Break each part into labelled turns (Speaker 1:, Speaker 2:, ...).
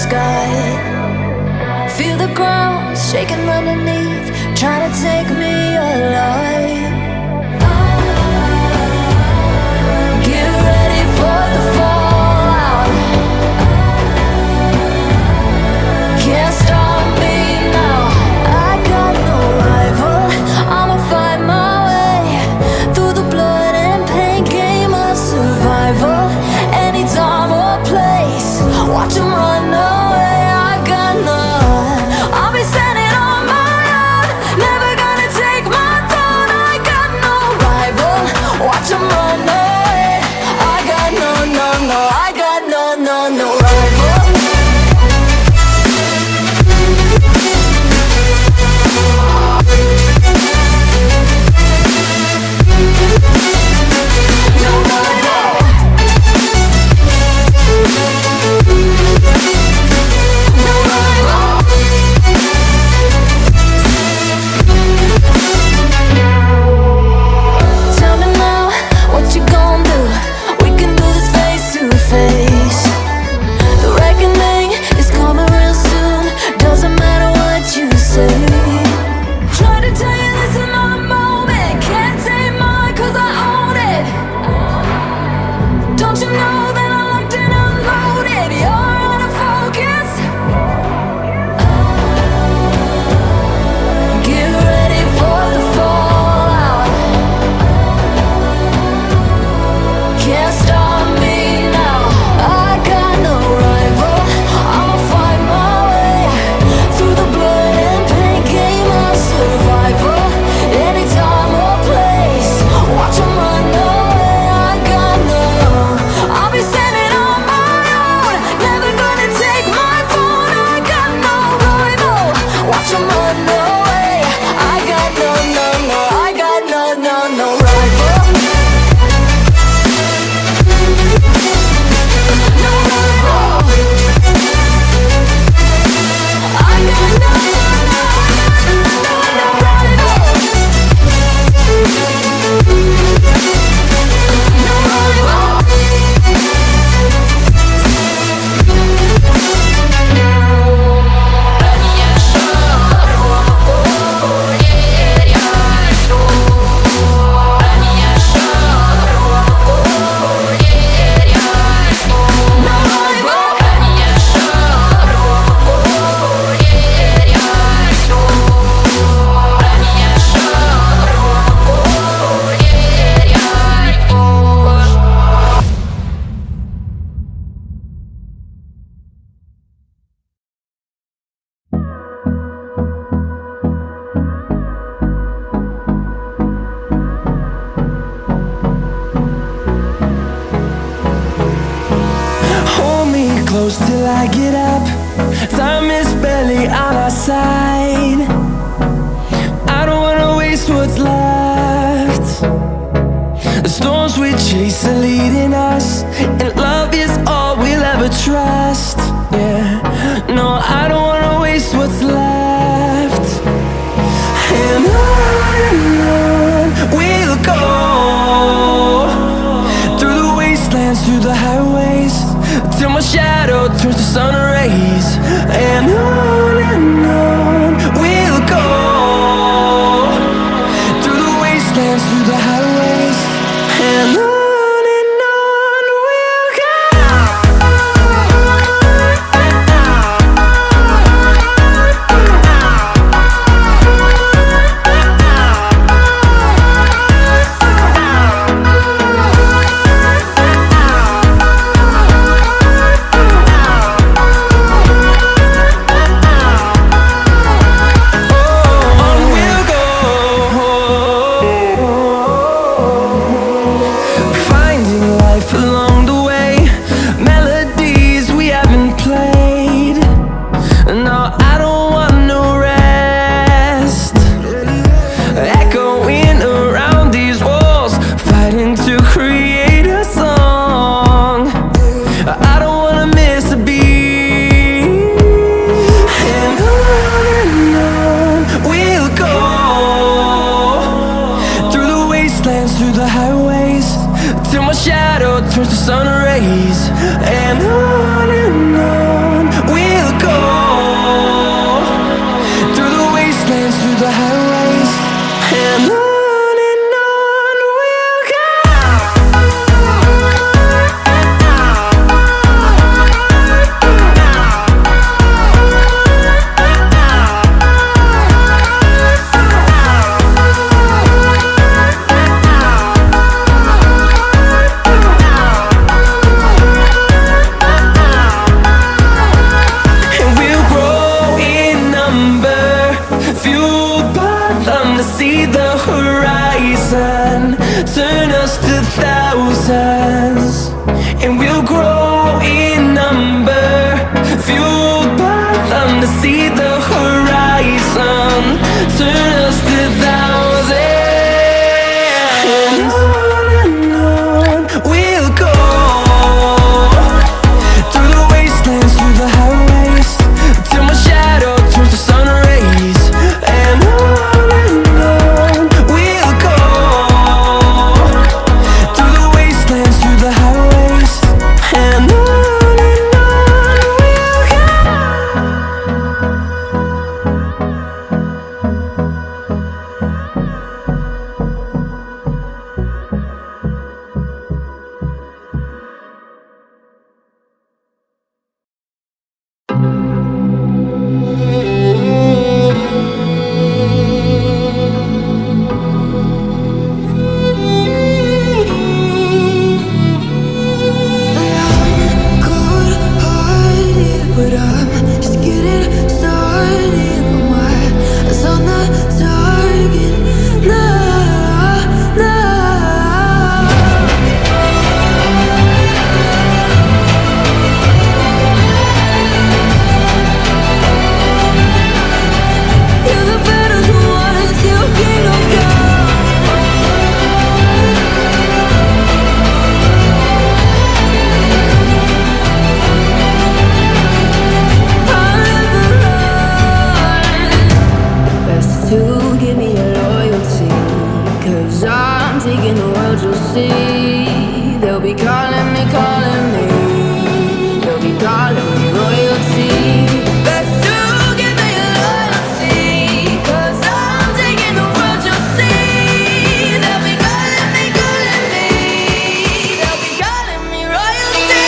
Speaker 1: sky. Feel the ground shaking underneath, trying to take me alive. Get ready for the fallout. Can't stop me now. I got no rival. I'ma find my way through the blood and pain game of survival. Any time or place, watch 'em run away. I got none. I'll be standing on my own, never gonna take my throne. I got no rival. Watch 'em run away. I got no, no, no. I got no, no, no rival.
Speaker 2: Close till I get up. Time is barely on our side. I don't wanna waste what's left. The storms we chase are leading us, and love is all we'll ever trust. Yeah, no, I don't wanna waste what's left. And on we'll go, through the wastelands, through the highways, till my shadow turns to sun rays. And on we'll go, through the wastelands, through the highways. And on we'll go.
Speaker 1: get it started. My eyes on the target. Nah, nah. You're the battles won, still kingdom come. Best to give me your loyalty, 'cause I'm taking the world, you'll see. They'll be calling me, they'll be calling me royalty. Best to give me your loyalty, 'cause I'm taking the world, you'll see. They'll be calling me, they'll be calling me royalty.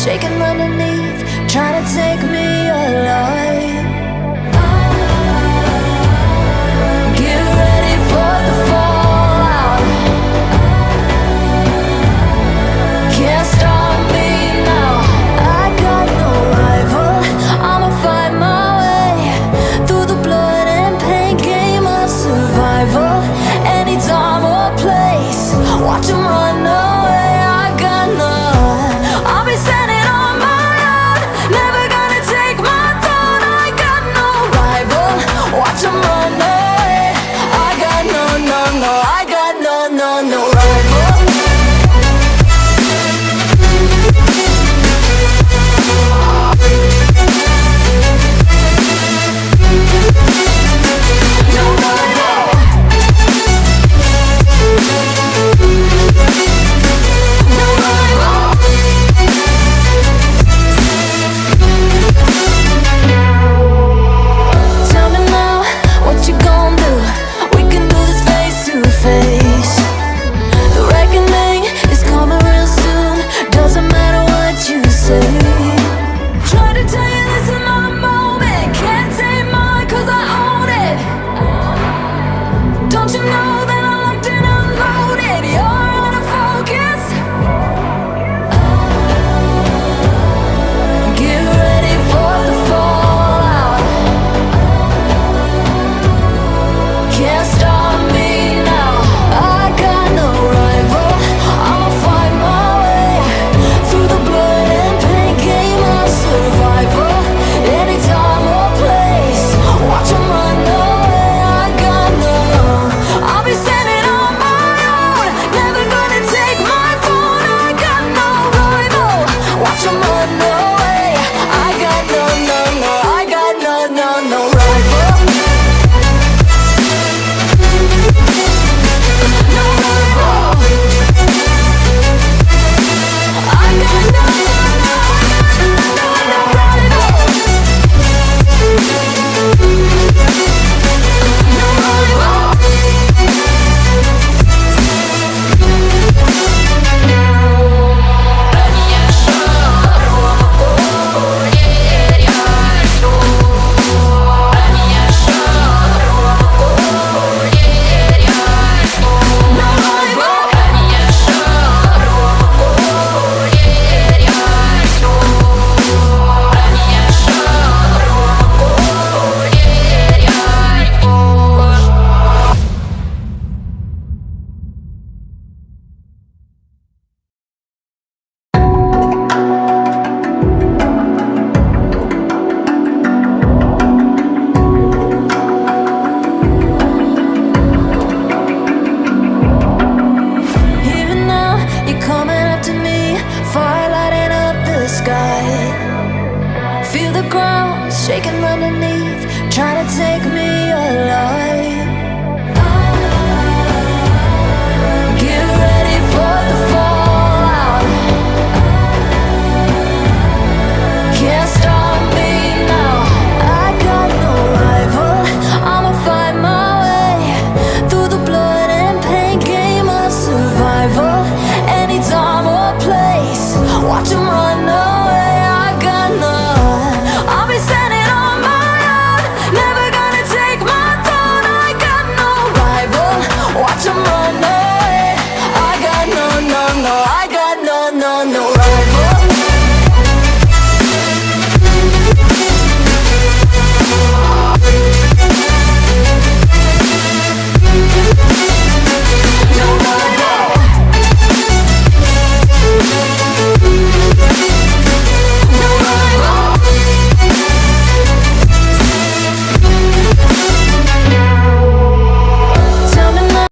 Speaker 1: Shaking underneath, trying to take me alive. Get ready for the fallout. Can't stop me now. I got no rival. I'ma find my way through the blood and pain game of survival. Any time or place, watch 'em run away. I got none. I'll be standing on my own, never gonna shaking underneath, trying to take me alive.